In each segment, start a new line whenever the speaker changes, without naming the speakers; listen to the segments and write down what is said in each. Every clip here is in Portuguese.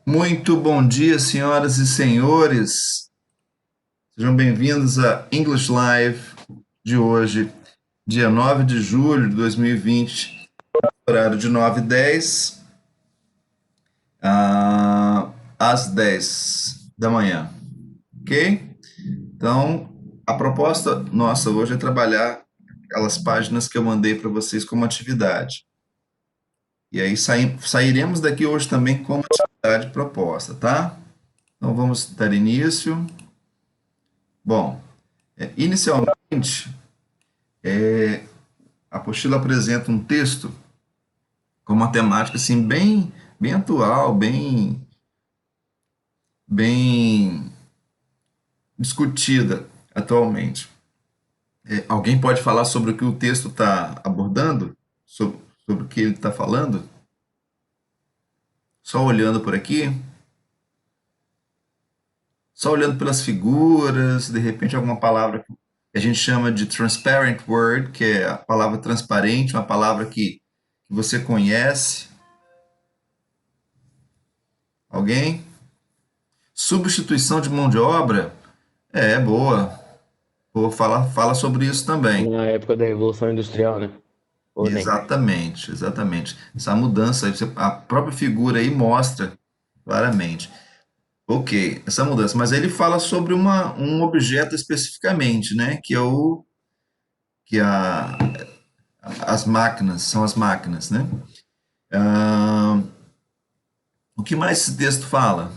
Muito bom dia, senhoras e senhores. Sejam bem-vindos à English Live de hoje, dia 9 de julho de 2020, horário de 9h10 às 10 da manhã, ok? Então, a proposta nossa hoje é trabalhar aquelas páginas que eu mandei para vocês como atividade. E aí sairemos daqui hoje também como atividade proposta, tá? Então vamos dar início. Bom, inicialmente, a apostila apresenta um texto com uma temática assim bem atual, bem discutida atualmente. Alguém pode falar sobre o que o texto está abordando? Sobre o que ele está falando? Só olhando por aqui? Só olhando pelas figuras, de repente alguma palavra que a gente chama de transparent word, que é a palavra transparente, uma palavra que você conhece. Alguém? Substituição de mão de obra? Boa. Vou fala sobre isso também.
Na época da Revolução Industrial, né? Ou nem.
Exatamente, exatamente. Essa mudança, a própria figura aí mostra claramente. Ok, essa mudança. Mas ele fala sobre um objeto especificamente, né? Que é que a, as máquinas, são as máquinas, né? Ah, o que mais esse texto fala?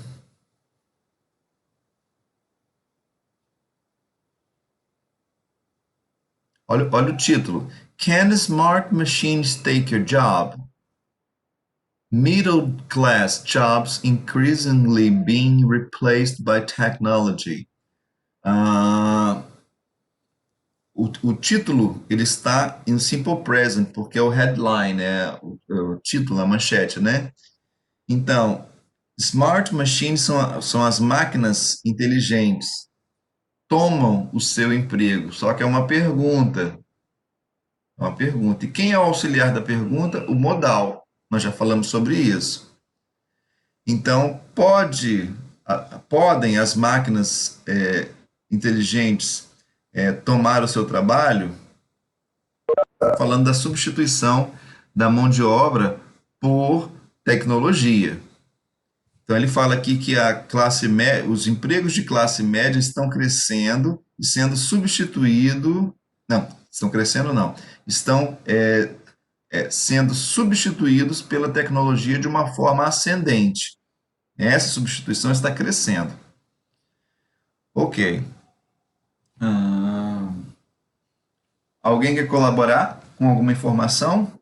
Olha o título. Can smart machines take your job? Middle class jobs increasingly being replaced by technology. Ah, o título ele está em simple present, porque é o headline, o título, a manchete, né? Então, smart machines são as máquinas inteligentes, tomam o seu emprego. Só que é uma pergunta. É uma pergunta. E quem é o auxiliar da pergunta? O modal. Nós já falamos sobre isso. Então, podem as máquinas inteligentes tomar o seu trabalho? Tá falando da substituição da mão de obra por tecnologia. Então, ele fala aqui que os empregos de classe média estão crescendo e sendo substituídos. Não, estão crescendo, não. Estão sendo substituídos pela tecnologia de uma forma ascendente. Essa substituição está crescendo. Ok. Ah, alguém quer colaborar com alguma informação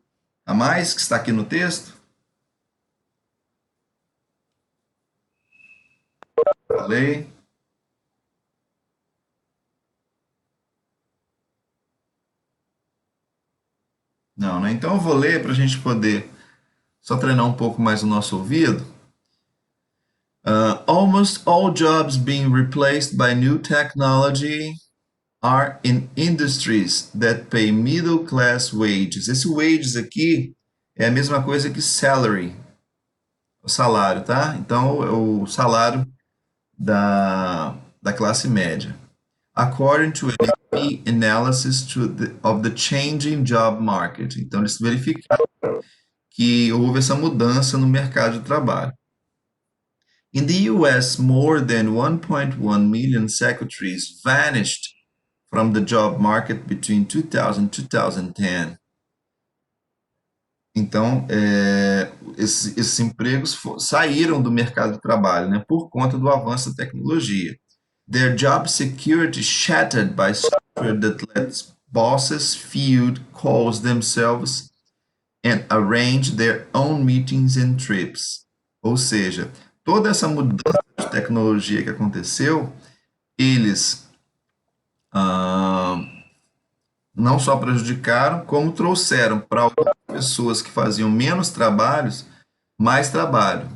a mais que está aqui no texto? Falei. Não, né? Então eu vou ler para a gente poder só treinar um pouco mais o nosso ouvido. Almost all jobs being replaced by new technology are in industries that pay middle class wages. Esse wages aqui é a mesma coisa que salary, o salário, tá? Então, é o salário da classe média. According to an AP analysis of the changing job market. Então, eles verificaram que houve essa mudança no mercado de trabalho. In the US, more than 1.1 million secretaries vanished from the job market between 2000 and 2010. Então, esses empregos saíram do mercado de trabalho, né, por conta do avanço da tecnologia. Their job security shattered by software that lets bosses field calls themselves and arrange their own meetings and trips. Ou seja, toda essa mudança de tecnologia que aconteceu, eles ah, não só prejudicaram, como trouxeram para algumas pessoas que faziam menos trabalhos, mais trabalho.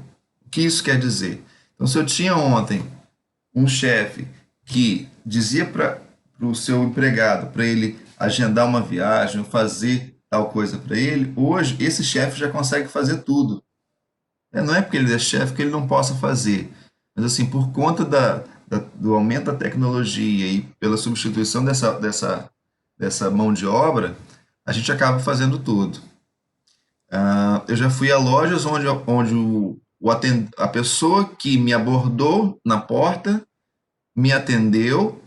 O que isso quer dizer? Então, se eu tinha ontem um chefe que dizia para o seu empregado, para ele agendar uma viagem, fazer tal coisa para ele, hoje esse chefe já consegue fazer tudo. Não é porque ele é chefe que ele não possa fazer, mas assim, por conta do aumento da tecnologia e pela substituição dessa mão de obra, a gente acaba fazendo tudo. Eu já fui a lojas onde a pessoa que me abordou na porta me atendeu,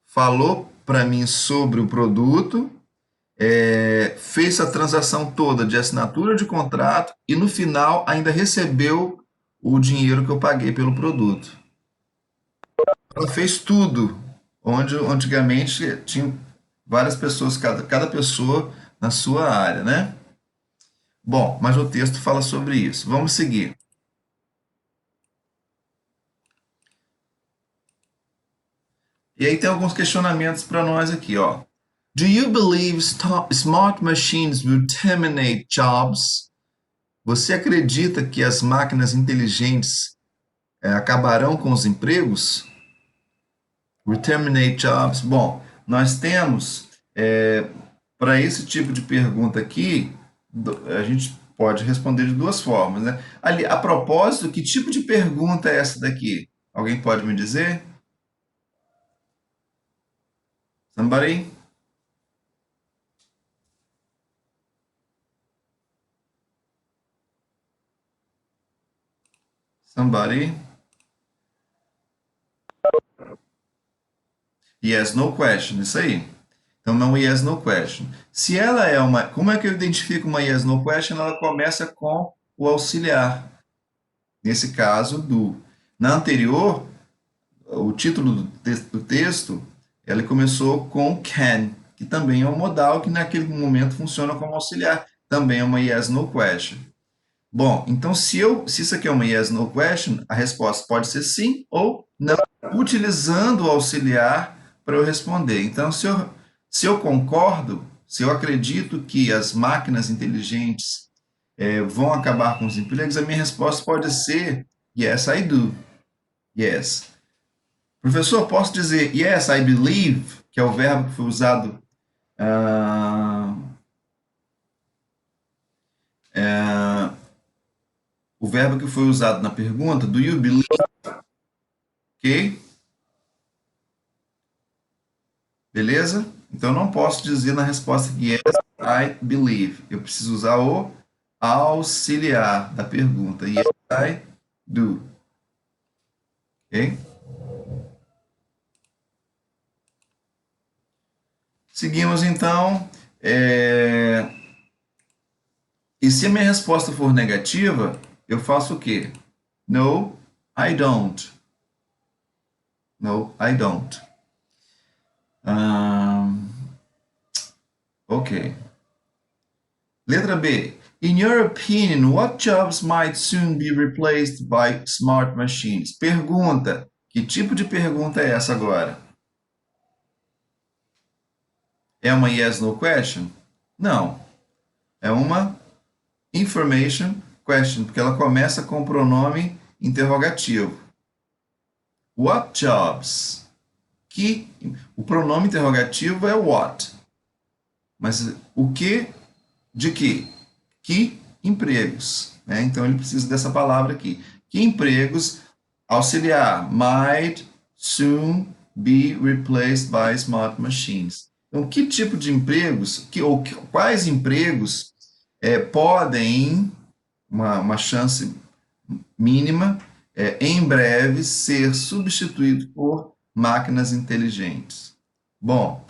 falou para mim sobre o produto, fez a transação toda de assinatura de contrato e no final ainda recebeu o dinheiro que eu paguei pelo produto. Ela fez tudo, onde antigamente tinha várias pessoas, cada pessoa na sua área, né? Bom, mas o texto fala sobre isso. Vamos seguir. E aí tem alguns questionamentos para nós aqui, ó. Do you believe smart machines will terminate jobs? Você acredita que as máquinas inteligentes acabarão com os empregos? Will terminate jobs? Bom, nós temos para esse tipo de pergunta aqui, a gente pode responder de duas formas, né? Ali, a propósito, que tipo de pergunta é essa daqui? Alguém pode me dizer? Somebody? Somebody? Yes, no question, isso aí. Então, não yes, no question. Se ela é uma... Como é que eu identifico uma yes, no question? Ela começa com o auxiliar. Nesse caso, do. Na anterior, o título do texto, ele começou com can, que também é um modal que naquele momento funciona como auxiliar. Também é uma yes, no question. Bom, então se isso aqui é uma yes, no question, a resposta pode ser sim ou não, utilizando o auxiliar para eu responder. Então, se eu concordo, se eu acredito que as máquinas inteligentes vão acabar com os empregos, a minha resposta pode ser yes, I do. Yes. Professor, posso dizer yes, I believe, que é o verbo que foi usado o verbo que foi usado na pergunta, do you believe? Ok? Beleza? Então, eu não posso dizer na resposta que yes, I believe. Eu preciso usar o auxiliar da pergunta. Yes, I do. Ok? Seguimos, então. E se a minha resposta for negativa, eu faço o quê? No, I don't. No, I don't. Ok. Letra B. In your opinion, what jobs might soon be replaced by smart machines? Pergunta. Que tipo de pergunta é essa agora? É uma yes, no question? Não. É uma information question, porque ela começa com o pronome interrogativo. What jobs? O pronome interrogativo é what. Mas o que de que? Que empregos? Né? Então ele precisa dessa palavra aqui. Que empregos auxiliar might soon be replaced by smart machines. Então, que tipo de empregos, quais empregos podem, uma chance mínima, em breve ser substituídos por máquinas inteligentes? Bom,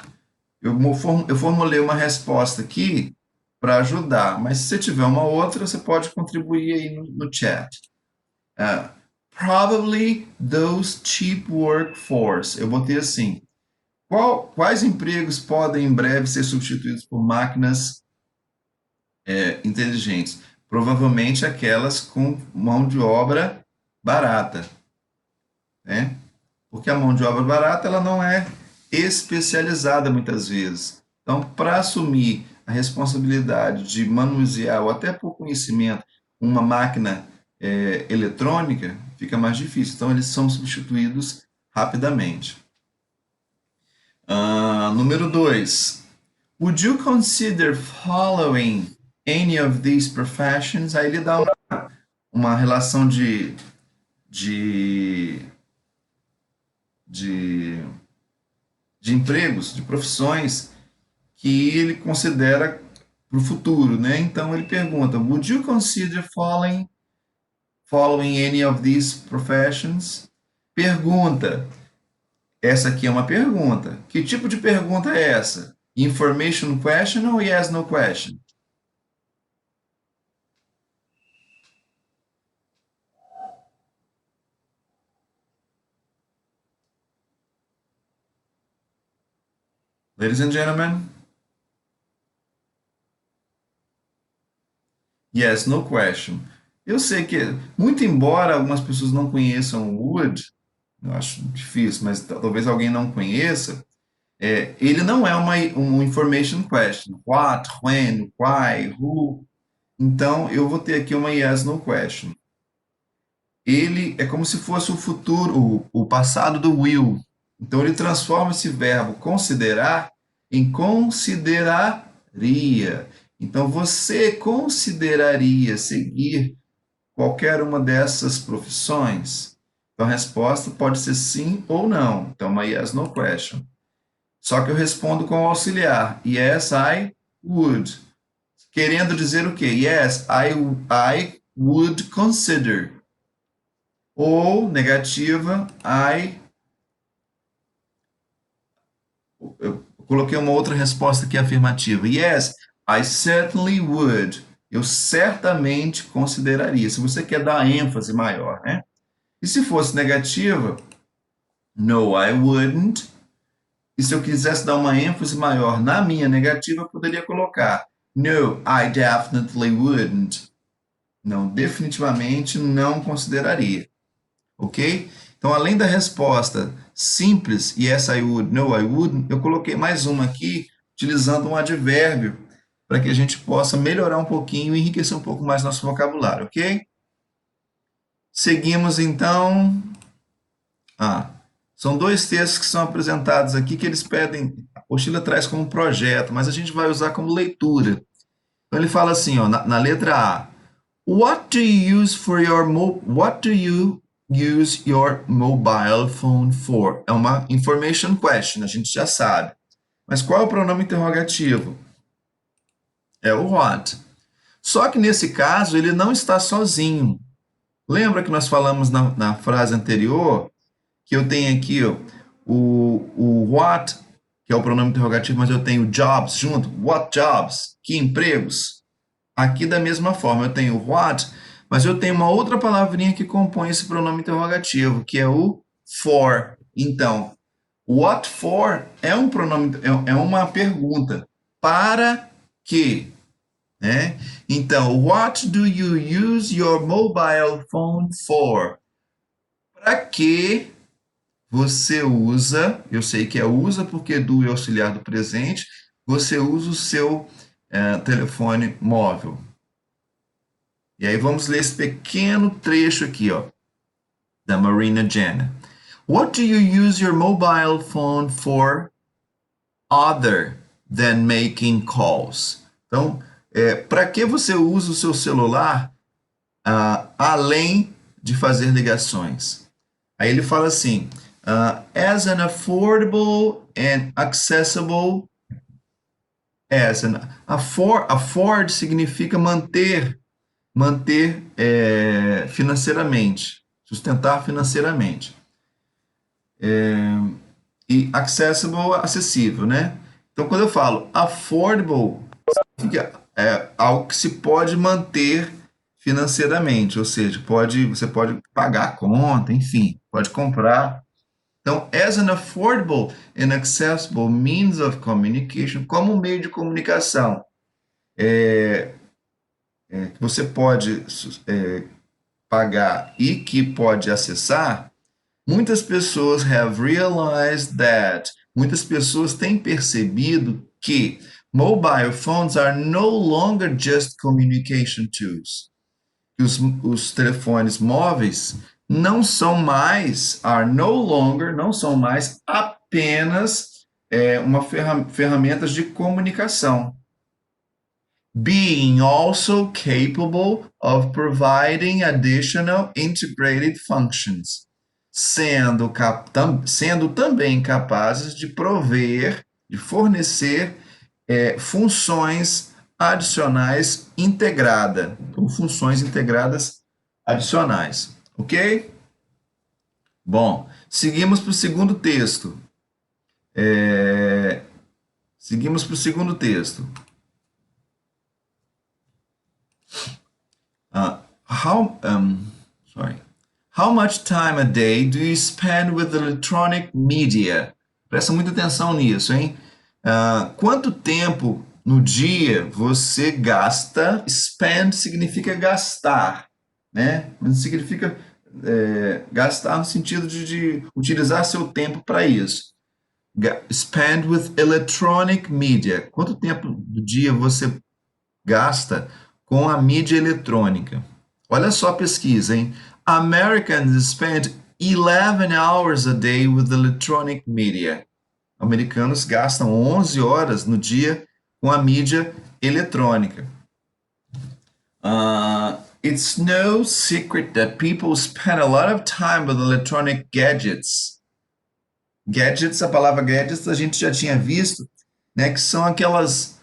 eu formulei uma resposta aqui para ajudar, mas se você tiver uma outra, você pode contribuir aí no chat. Probably those cheap workforce. Eu botei assim, quais empregos podem em breve ser substituídos por máquinas inteligentes? Provavelmente aquelas com mão de obra barata, né? Porque a mão de obra barata ela não é especializada muitas vezes. Então, para assumir a responsabilidade de manusear ou até por conhecimento uma máquina eletrônica, fica mais difícil. Então, eles são substituídos rapidamente. Número 2. Would you consider following any of these professions? Aí ele dá uma relação de, de, de empregos, de profissões que ele considera para o futuro, né? Então ele pergunta: Would you consider following any of these professions? Pergunta. Essa aqui é uma pergunta. Que tipo de pergunta é essa? Information question ou yes, no question? Ladies and gentlemen, yes, no question. Eu sei que, muito embora algumas pessoas não conheçam o would, eu acho difícil, mas talvez alguém não conheça, ele não é um information question. What, when, why, who. Então, eu vou ter aqui uma yes, no question. Ele é como se fosse o futuro, o passado do will. Então, ele transforma esse verbo considerar em consideraria. Então, você consideraria seguir qualquer uma dessas profissões? Então, a resposta pode ser sim ou não. Então, uma yes, no question. Só que eu respondo com o auxiliar. Yes, I would. Querendo dizer o quê? Yes, I would consider. Ou, negativa, eu coloquei uma outra resposta aqui afirmativa. Yes, I certainly would. Eu certamente consideraria. Se você quer dar ênfase maior, né? E se fosse negativa, no, I wouldn't. E se eu quisesse dar uma ênfase maior na minha negativa, eu poderia colocar no, I definitely wouldn't. Não, definitivamente não consideraria. Ok? Então, além da resposta simples, yes, I would, no, I wouldn't, eu coloquei mais uma aqui, utilizando um advérbio, para que a gente possa melhorar um pouquinho e enriquecer um pouco mais nosso vocabulário, ok? Seguimos, então. São dois textos que são apresentados aqui que eles pedem, a apostila traz como projeto, mas a gente vai usar como leitura. Então, ele fala assim, ó, na letra A, What do you use your mobile phone for? É uma information question, a gente já sabe. Mas qual é o pronome interrogativo? É o what. Só que nesse caso ele não está sozinho. Lembra que nós falamos na frase anterior que eu tenho aqui ó, o what, que é o pronome interrogativo, mas eu tenho jobs junto. What jobs? Que empregos? Aqui da mesma forma, eu tenho what, mas eu tenho uma outra palavrinha que compõe esse pronome interrogativo, que é o for. Então, what for é um pronome, é uma pergunta. Para quê? Né? Então, what do you use your mobile phone for? Para que você usa, eu sei que é usa porque do é auxiliar do presente, você usa o seu telefone móvel. E aí vamos ler esse pequeno trecho aqui, ó, da Marina Jenna. What do you use your mobile phone for other than making calls? Então, para que você usa o seu celular além de fazer ligações? Aí ele fala assim, as an affordable and accessible as. Afford significa manter financeiramente, sustentar financeiramente. E accessible, acessível, né? Então, quando eu falo affordable, significa algo que se pode manter financeiramente, ou seja, você pode pagar a conta, enfim, pode comprar. Então, as an affordable and accessible means of communication, como um meio de comunicação, que você pode pagar e que pode acessar, muitas pessoas have realized that, muitas pessoas têm percebido que mobile phones are no longer just communication tools. Os telefones móveis não são mais, não são mais apenas ferramentas de comunicação. being also capable of providing additional integrated functions, sendo também capazes de prover, de fornecer funções adicionais integrada, ou funções integradas adicionais, ok? Bom, seguimos para o segundo texto. Seguimos para o segundo texto. How sorry. How much time a day do you spend with electronic media? Presta muita atenção nisso, hein? Quanto tempo no dia você gasta? Spend significa gastar, né? Significa gastar no sentido de utilizar seu tempo para isso. Spend with electronic media. Quanto tempo do dia você gasta com a mídia eletrônica? Olha só a pesquisa, hein? Americans spend 11 hours a day with electronic media. Americanos gastam 11 horas no dia com a mídia eletrônica. It's no secret that people spend a lot of time with electronic gadgets. Gadgets, a palavra gadgets a gente já tinha visto, né, que são aquelas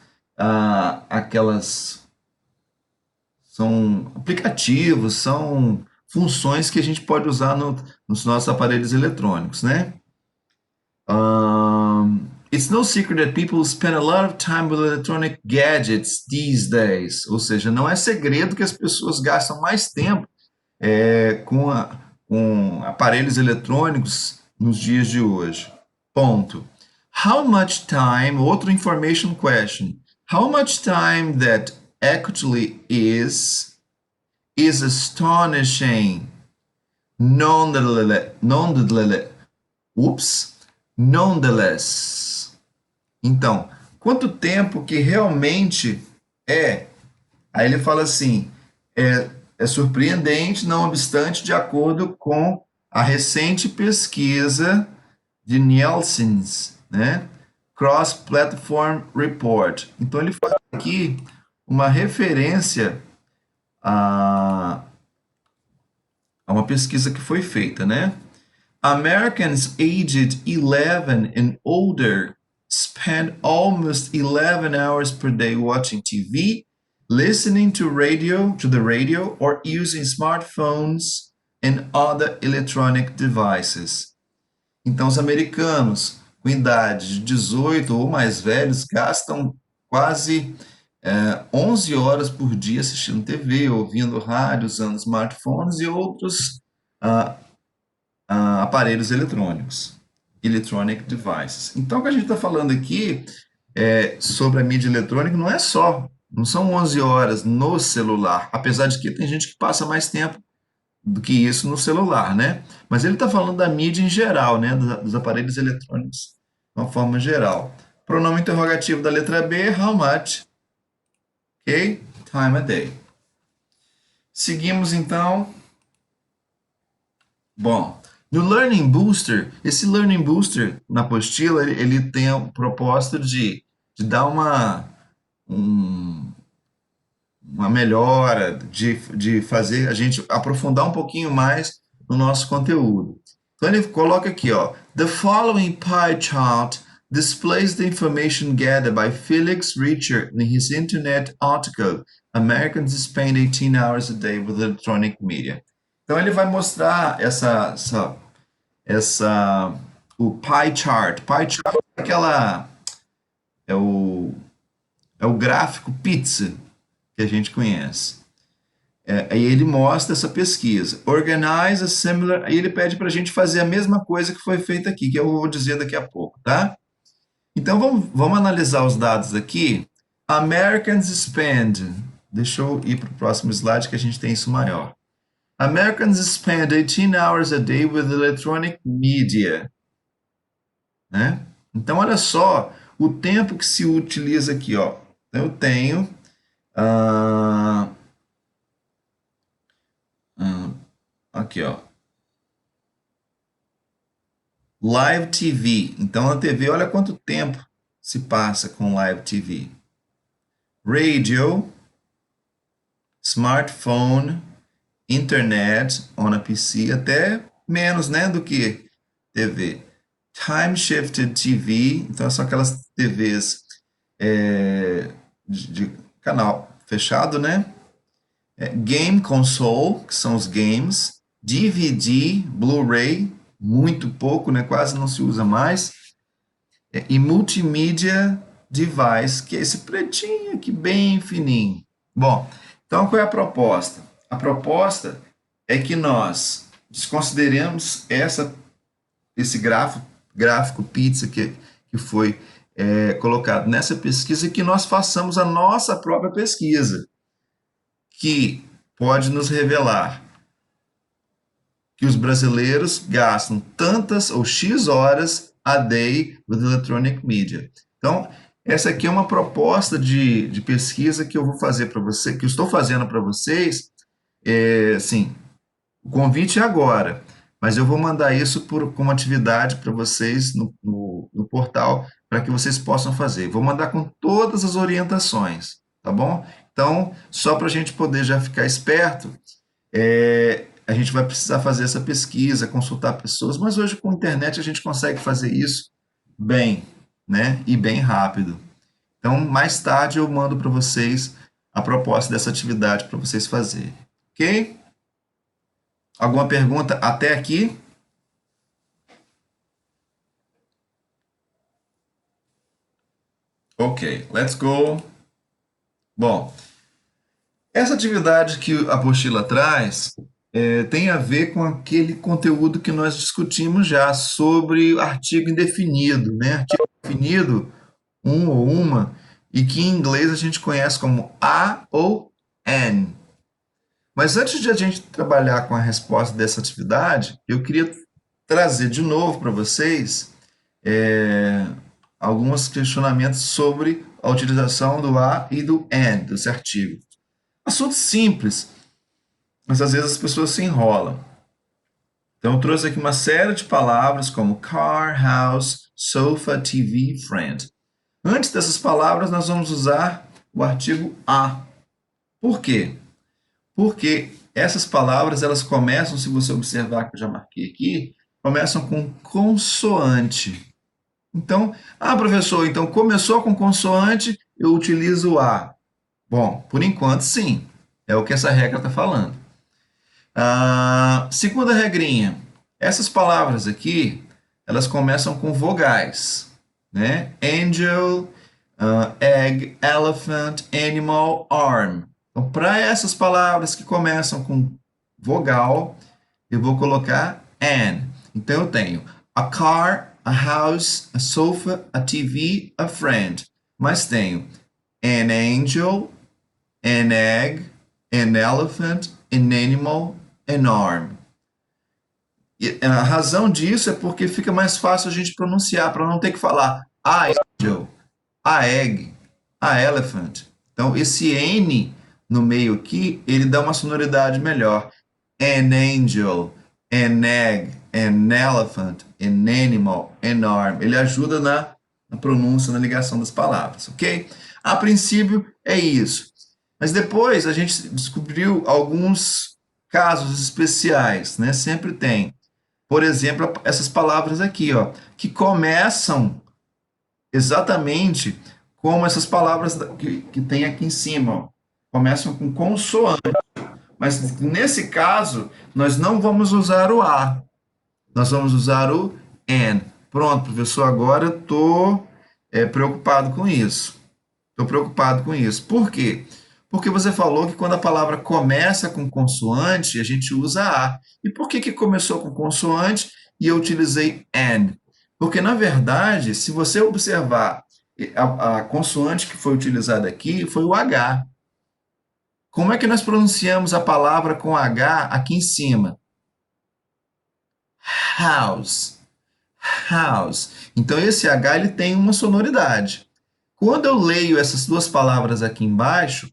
são aplicativos, são funções que a gente pode usar nos nossos aparelhos eletrônicos, né? It's no secret that people spend a lot of time with electronic gadgets these days. Ou seja, não é segredo que as pessoas gastam mais tempo com aparelhos eletrônicos nos dias de hoje. Ponto. How much time, outro information question. How much time that actually is astonishing. Nonetheless. Então, quanto tempo que realmente é? Aí ele fala assim, é surpreendente, não obstante, de acordo com a recente pesquisa de Nielsen's, né? Cross-Platform Report. Então, ele faz aqui uma referência a uma pesquisa que foi feita, né? Americans aged 11 and older spend almost 11 hours per day watching TV, listening to the radio, or using smartphones and other electronic devices. Então, os americanos com idade de 18 ou mais velhos gastam quase 11 horas por dia assistindo TV, ouvindo rádio, usando smartphones e outros aparelhos eletrônicos, electronic devices. Então, o que a gente está falando aqui sobre a mídia eletrônica não são 11 horas no celular, apesar de que tem gente que passa mais tempo do que isso no celular, né? Mas ele está falando da mídia em geral, né? Dos aparelhos eletrônicos, de uma forma geral. Pronome interrogativo da letra B, how much? Ok? Time a day. Seguimos, então. Bom, no Learning Booster, esse Learning Booster, na apostila, ele tem o propósito de dar uma melhora, de fazer a gente aprofundar um pouquinho mais no nosso conteúdo. Então ele coloca aqui, ó, the following pie chart displays the information gathered by Felix Richard in his internet article, Americans Spend 18 Hours a Day with Electronic Media. Então ele vai mostrar o pie chart. Pie chart é o gráfico pizza que a gente conhece. Aí ele mostra essa pesquisa. Organize a similar. Aí ele pede para a gente fazer a mesma coisa que foi feita aqui, que eu vou dizer daqui a pouco, tá? Então vamos analisar os dados aqui. Americans spend. Deixa eu ir para o próximo slide que a gente tem isso maior. Americans spend 18 hours a day with electronic media. Né? Então, olha só o tempo que se utiliza aqui. Ó. Eu tenho aqui, ó. Live TV. Então, a TV, olha quanto tempo se passa com live TV. radio, smartphone, internet on a PC, até menos, né, do que TV. Time shifted TV, então são aquelas TVs de canal fechado, né? Game console, que são os games. DVD, Blu-ray, muito pouco, né? Quase não se usa mais. E multimedia device, que é esse pretinho aqui bem fininho. Bom, então qual é a proposta? A proposta é que nós desconsideremos esse gráfico pizza que foi colocado nessa pesquisa e que nós façamos a nossa própria pesquisa, que pode nos revelar que os brasileiros gastam tantas ou X horas a day with electronic media. Então, essa aqui é uma proposta de pesquisa que eu vou fazer para você, que eu estou fazendo para vocês. Sim, o convite é agora, mas eu vou mandar isso como atividade para vocês no portal, para que vocês possam fazer. Vou mandar com todas as orientações, tá bom? Então, só para a gente poder já ficar esperto, a gente vai precisar fazer essa pesquisa, consultar pessoas, mas hoje com a internet a gente consegue fazer isso bem, né? E bem rápido. Então, mais tarde eu mando para vocês a proposta dessa atividade para vocês fazerem, ok? Alguma pergunta até aqui? Ok, let's go. Bom, essa atividade que a apostila traz tem a ver com aquele conteúdo que nós discutimos já sobre artigo indefinido, né? Artigo indefinido, um ou uma, e que em inglês a gente conhece como a ou an. Mas antes de a gente trabalhar com a resposta dessa atividade, eu queria trazer de novo para vocês alguns questionamentos sobre a utilização do a e do and, desse artigo. Assunto simples, mas às vezes as pessoas se enrolam. Então eu trouxe aqui uma série de palavras como car, house, sofa, TV, friend. Antes dessas palavras, nós vamos usar o artigo a. Por quê? Porque essas palavras, elas começam, se você observar que eu já marquei aqui, começam com consoante. Então, professor, então começou com consoante, eu utilizo o a. Bom, por enquanto, sim. É o que essa regra está falando. Segunda regrinha. Essas palavras aqui, elas começam com vogais, né? Angel, egg, elephant, animal, arm. Então, para essas palavras que começam com vogal, eu vou colocar an. Então, eu tenho a car, a house, a sofa, a TV, a friend. Mas tenho an angel, an egg, an elephant, an animal, an arm. E a razão disso é porque fica mais fácil a gente pronunciar, para não ter que falar a angel, a egg, a elephant. Então, esse N no meio aqui, ele dá uma sonoridade melhor. An angel, an egg, an elephant, an animal, an arm. Ele ajuda na pronúncia, na ligação das palavras, ok? A princípio, é isso. Mas depois a gente descobriu alguns casos especiais, né? Sempre tem. Por exemplo, essas palavras aqui, ó, que começam exatamente como essas palavras que tem aqui em cima, ó, começam com consoante. Mas nesse caso, nós não vamos usar o a, nós vamos usar o an. Pronto, professor, agora eu estou preocupado com isso. Estou preocupado com isso. Por quê? Porque você falou que quando a palavra começa com consoante, a gente usa a. E por que começou com consoante e eu utilizei an? Porque, na verdade, se você observar a consoante que foi utilizada aqui, foi o H. Como é que nós pronunciamos a palavra com H aqui em cima? House. House. Então, esse H ele tem uma sonoridade. Quando eu leio essas duas palavras aqui embaixo,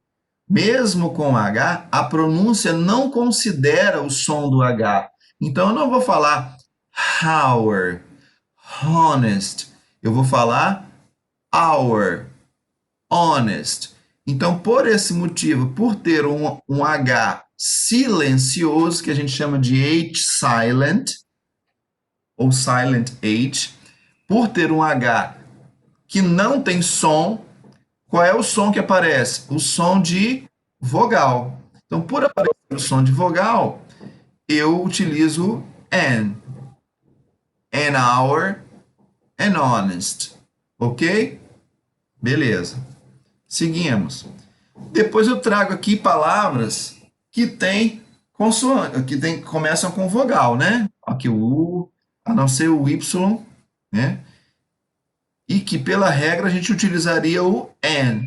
mesmo com H, a pronúncia não considera o som do H. Então, eu não vou falar hour, honest. Eu vou falar hour, honest. Então, por esse motivo, por ter um H silencioso, que a gente chama de H silent, ou silent H, por ter um H que não tem som, qual é o som que aparece? O som de vogal. Então, por aparecer o som de vogal, eu utilizo an hour, and honest. Ok? Beleza. Seguimos. Depois eu trago aqui palavras que tem consoante, que começam com vogal, né? Aqui o U, a não ser o Y, né? E que pela regra a gente utilizaria o an,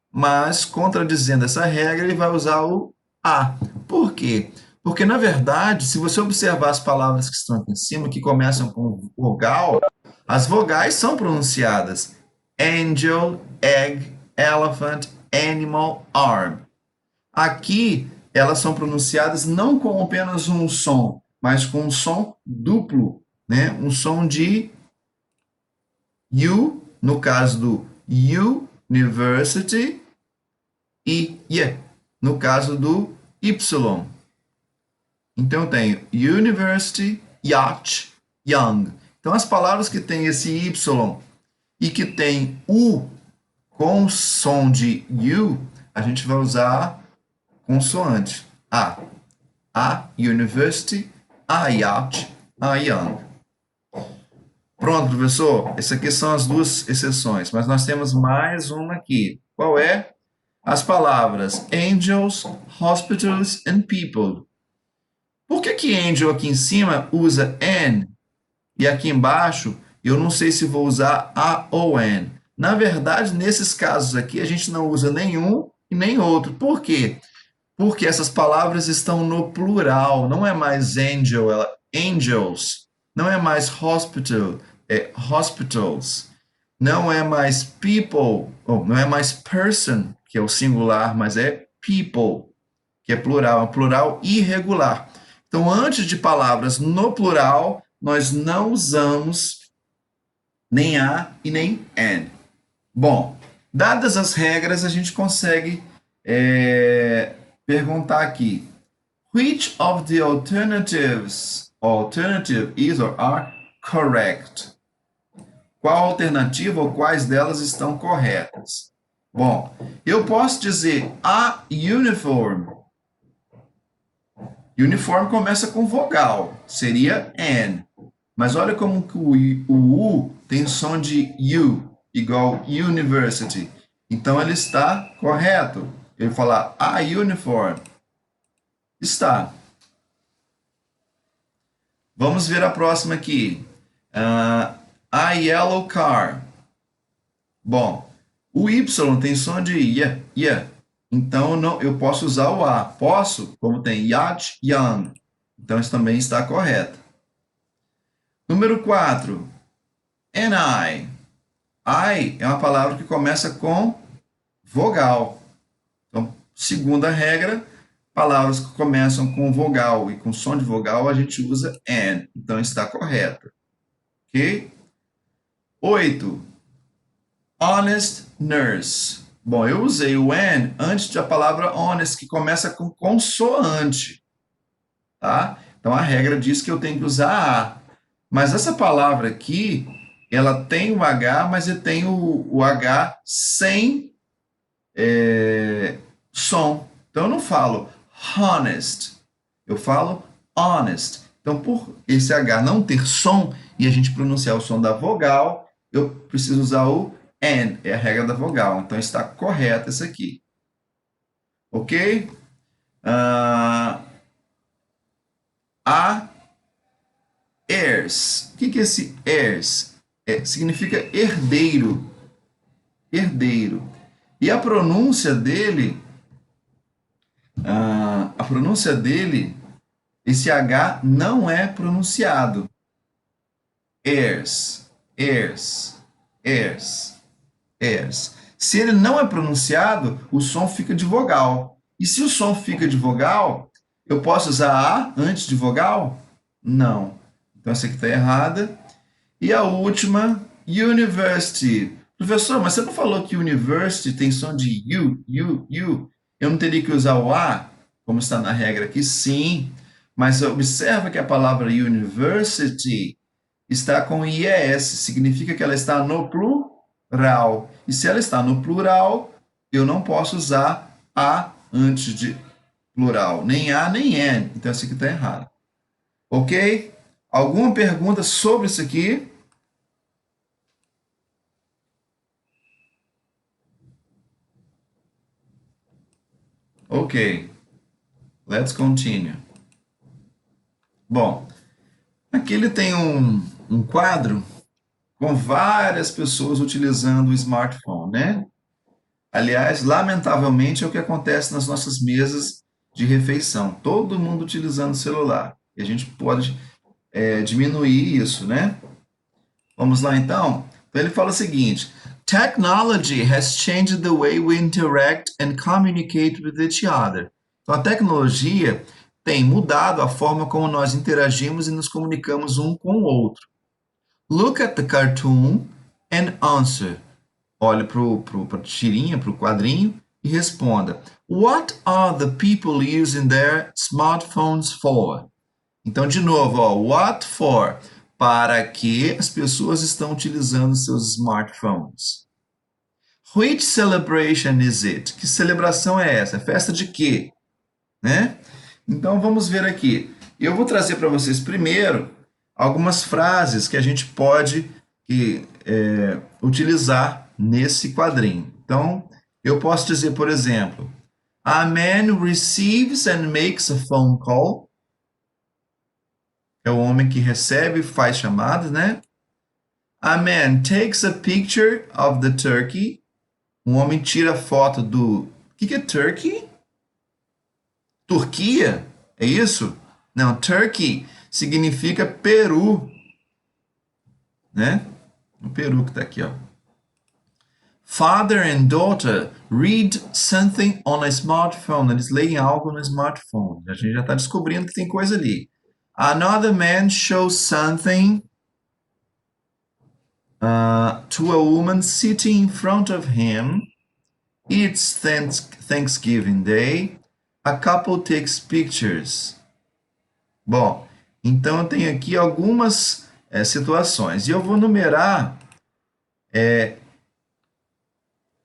mas contradizendo essa regra ele vai usar o a. Por quê? Porque na verdade, se você observar as palavras que estão aqui em cima, que começam com vogal, as vogais são pronunciadas. Angel, egg, elephant, animal, arm. Aqui, elas são pronunciadas não com apenas um som, mas com um som duplo, né? Um som de U, no caso do university, e no caso do Y. Então, eu tenho university, yacht, young. Então, as palavras que têm esse Y e que tem U com som de U, a gente vai usar consoante. A university, a yacht, a young. Pronto, professor. Essas aqui são as duas exceções, mas nós temos mais uma aqui. Qual é? As palavras angels, hospitals and people. Por que angel aqui em cima usa an e aqui embaixo eu não sei se vou usar a ou an? Na verdade, nesses casos aqui, a gente não usa nenhum e nem outro. Por quê? Porque essas palavras estão no plural, não é mais angel, angels, não é mais hospital, é hospitals, não é mais people, não é mais person, que é o singular, mas é people, que é plural irregular. Então, antes de palavras no plural, nós não usamos nem a e nem an. Bom, dadas as regras, a gente consegue perguntar aqui. Which of the alternative is or are correct? Qual alternativa ou quais delas estão corretas? Bom, eu posso dizer a uniform. Uniform começa com vogal, seria an. Mas olha como que o U tem som de U, igual university. Então ele está correto. Ele falar a uniform. Está. Vamos ver a próxima aqui. A yellow car. Bom, o Y tem som de yeah. Então não, eu posso usar o A. Posso, como tem yacht, young. Então isso também está correto. Número 4. And I. I é uma palavra que começa com vogal. Então, segunda regra, palavras que começam com vogal e com som de vogal, a gente usa an. Então, está correto. Ok? 8. Honest nurse. Bom, eu usei o an antes da palavra honest, que começa com consoante. Tá? Então, a regra diz que eu tenho que usar a. Mas essa palavra aqui, ela tem o H, mas ele tem o H sem som. Então, eu não falo honest, eu falo honest. Então, por esse H não ter som e a gente pronunciar o som da vogal, eu preciso usar o N, é a regra da vogal. Então, está correto esse aqui. Ok? Heirs. O que é esse heirs? Significa herdeiro. Herdeiro. E a pronúncia dele, esse H não é pronunciado. Heirs, heirs, heirs, heirs. Se ele não é pronunciado, o som fica de vogal. E se o som fica de vogal, eu posso usar A antes de vogal? Não. Então, essa aqui está errada. E a última, university. Professor, mas você não falou que university tem som de you? Eu não teria que usar o a, como está na regra aqui? Sim, mas observa que a palavra university está com IES, significa que ela está no plural. E se ela está no plural, eu não posso usar a antes de plural, nem a nem n. Então isso aqui está errado. Ok? Alguma pergunta sobre isso aqui? Ok, let's continue. Bom, aqui ele tem um quadro com várias pessoas utilizando o smartphone, né? Aliás, lamentavelmente é o que acontece nas nossas mesas de refeição. Todo mundo utilizando o celular. E a gente pode diminuir isso, né? Vamos lá então? Então ele fala o seguinte: Technology has changed the way we interact and communicate with each other. Então a tecnologia tem mudado a forma como nós interagimos e nos comunicamos um com o outro. Look at the cartoon and answer. Olhe para a tirinha, para o quadrinho e responda: What are the people using their smartphones for? Então, de novo, ó, what for? Para que as pessoas estão utilizando seus smartphones? Which celebration is it? Que celebração é essa? Festa de quê? Né? Então, vamos ver aqui. Eu vou trazer para vocês primeiro algumas frases que a gente pode utilizar nesse quadrinho. Então, eu posso dizer, por exemplo, a man receives and makes a phone call. É o homem que recebe e faz chamadas, né? A man takes a picture of the turkey. Um homem tira foto do... O que é turkey? Turquia? É isso? Não, turkey significa peru, né? O peru que tá aqui, ó. Father and daughter read something on a smartphone. Eles leem algo no smartphone. A gente já está descobrindo que tem coisa ali. Another man shows something to a woman sitting in front of him. It's Thanksgiving Day. A couple takes pictures. Bom, então eu tenho aqui algumas situações. E eu vou numerar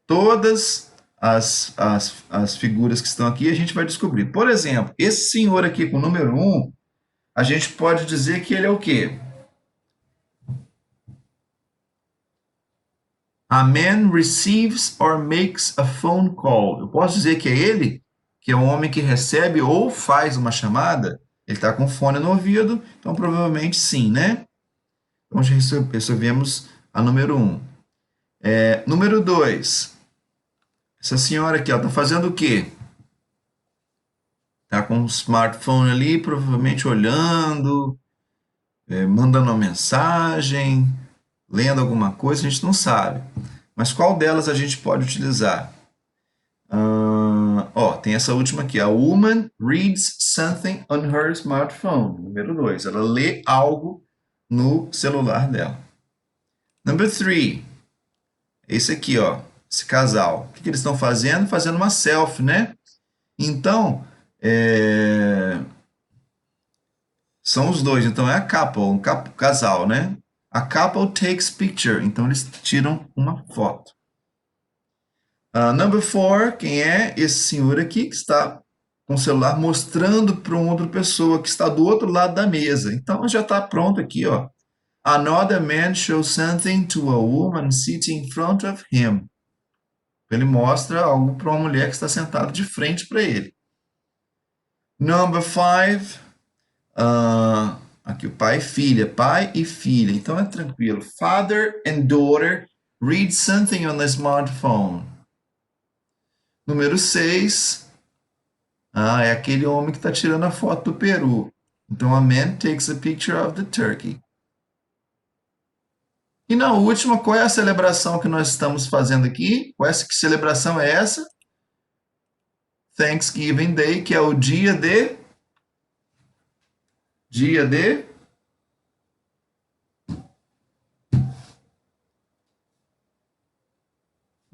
todas as figuras que estão aqui e a gente vai descobrir. Por exemplo, esse senhor aqui com o número 1, a gente pode dizer que ele é o quê? A man receives or makes a phone call. Eu posso dizer que é ele, que é um homem que recebe ou faz uma chamada? Ele está com fone no ouvido, então provavelmente sim, né? Então já resolvemos a número 1. Número 2. Essa senhora aqui, está fazendo o quê? Está com um smartphone ali, provavelmente olhando, mandando uma mensagem, lendo alguma coisa, a gente não sabe. Mas qual delas a gente pode utilizar? Tem essa última aqui. A woman reads something on her smartphone. Número 2. Ela lê algo no celular dela. Number 3. Esse aqui, ó. Esse casal. O que eles estão fazendo? Fazendo uma selfie, né? Então, são os dois. Então, é a couple, um casal, né? A couple takes picture. Então, eles tiram uma foto. Number 4, quem é esse senhor aqui que está com o celular mostrando para uma outra pessoa que está do outro lado da mesa. Então já está pronto aqui, ó. Another man shows something to a woman sitting in front of him. Ele mostra algo para uma mulher que está sentada de frente para ele. Number 5, aqui o pai e filha, pai e filha. Então é tranquilo. Father and daughter read something on the smartphone. Número 6, é aquele homem que está tirando a foto do peru. Então, a man takes a picture of the turkey. E na última, qual é a celebração que nós estamos fazendo aqui? Que celebração é essa? Thanksgiving Day, que é o dia de...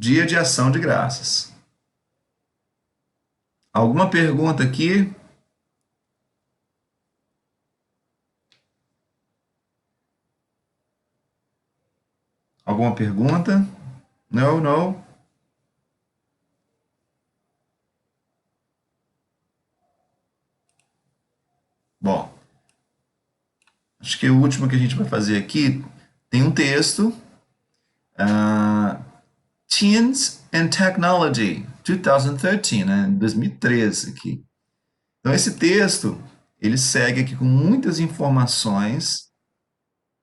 Dia de Ação de Graças. Alguma pergunta aqui? Alguma pergunta? Não, não. Bom, acho que o último que a gente vai fazer aqui tem um texto. Teens and Technology, 2013, né? 2013 aqui. Então, esse texto, ele segue aqui com muitas informações,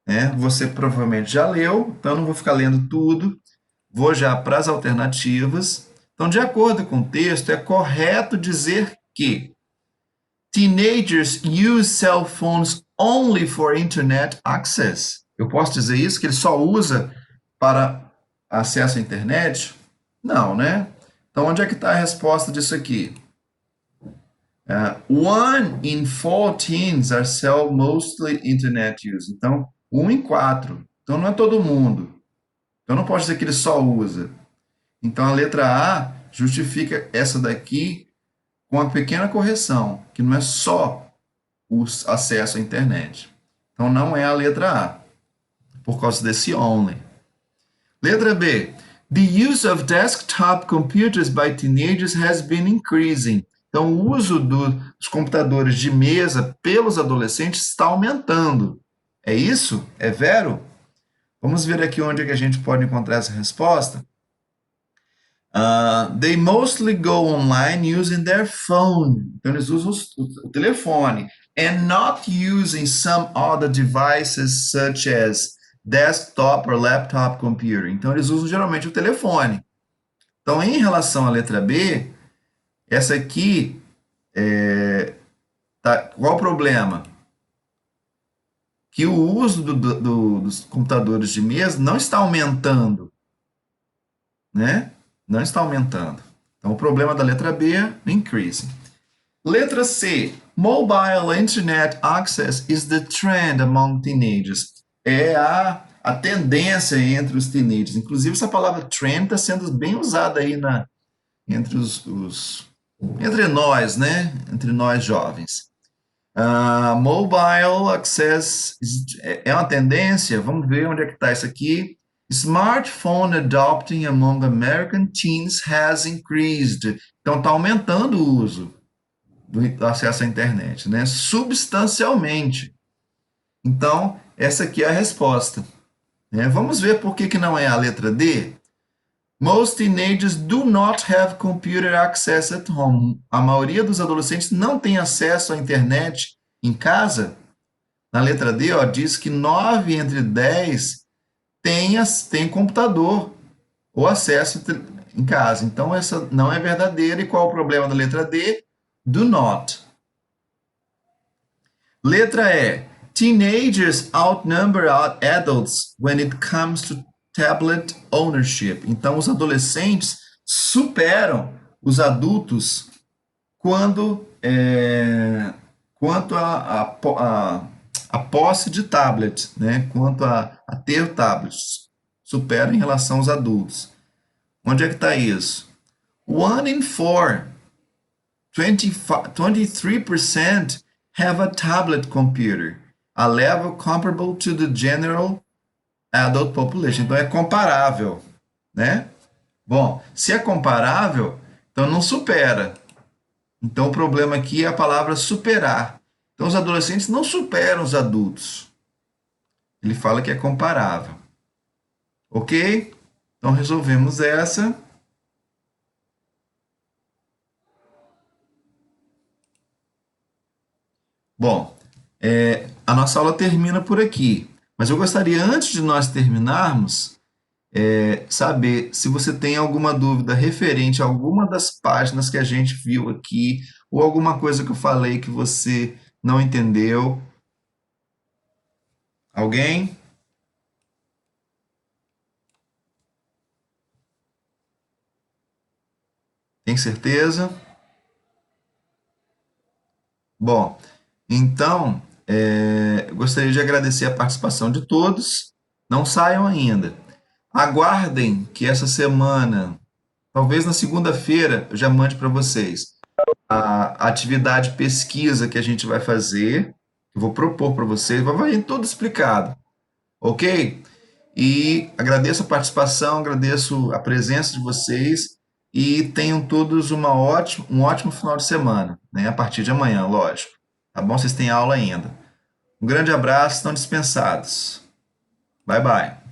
né? Você provavelmente já leu, então eu não vou ficar lendo tudo. Vou já para as alternativas. Então, de acordo com o texto, é correto dizer que teenagers use cell phones only for internet access. Eu posso dizer isso? Que ele só usa para acesso à internet? Não, né? Então, onde é que está a resposta disso aqui? 1 in 4 teens are cell mostly internet use. Então, 1 em 4. Então, não é todo mundo. Eu não posso dizer que ele só usa. Então, a letra A justifica essa daqui com uma pequena correção, que não é só o acesso à internet. Então, não é a letra A, por causa desse only. Letra B. The use of desktop computers by teenagers has been increasing. Então, o uso dos computadores de mesa pelos adolescentes está aumentando. É isso? É vero? Vamos ver aqui onde é que a gente pode encontrar essa resposta. They mostly go online using their phone. Então, eles usam o telefone. And not using some other devices such as desktop or laptop computer. Então, eles usam geralmente o telefone. Então, em relação à letra B, essa aqui, qual o problema? Que o uso dos computadores de mesa não está aumentando, né? Não está aumentando. Então, o problema da letra B é increasing. Letra C. Mobile Internet Access is the trend among teenagers. É a tendência entre os teenagers. Inclusive, essa palavra trend está sendo bem usada aí entre entre nós, né? Entre nós jovens. Mobile Access é uma tendência. Vamos ver onde é que está isso aqui. Smartphone adopting among American teens has increased. Então, está aumentando o uso do acesso à internet, né? Substancialmente. Então, essa aqui é a resposta. Né? Vamos ver por que não é a letra D? Most teenagers do not have computer access at home. A maioria dos adolescentes não tem acesso à internet em casa. Na letra D, ó, diz que 9 entre 10 tem computador ou acesso em casa. Então, essa não é verdadeira. E qual é o problema da letra D? Do not. Letra E. Teenagers outnumber adults when it comes to tablet ownership. Então, os adolescentes superam os adultos quanto a posse de tablet, né? Quanto a ter tablets. Supera em relação aos adultos. Onde é que está isso? 1 in 4, 23% have a tablet computer, a level comparable to the general adult population. Então, é comparável, né? Bom, se é comparável, então não supera. Então, o problema aqui é a palavra superar. Então, os adolescentes não superam os adultos. Ele fala que é comparável. Ok? Então, resolvemos essa. Bom, a nossa aula termina por aqui. Mas eu gostaria, antes de nós terminarmos, saber se você tem alguma dúvida referente a alguma das páginas que a gente viu aqui, ou alguma coisa que eu falei que você não entendeu. Alguém? Tem certeza? Bom, então, eu gostaria de agradecer a participação de todos. Não saiam ainda. Aguardem que essa semana, talvez na segunda-feira, eu já mande para vocês a atividade pesquisa que a gente vai fazer. Eu vou propor para vocês, vai vir tudo explicado, ok? E agradeço a participação, agradeço a presença de vocês e tenham todos um ótimo final de semana, né? A partir de amanhã, lógico. Tá bom? Vocês têm aula ainda. Um grande abraço, estão dispensados. Bye, bye.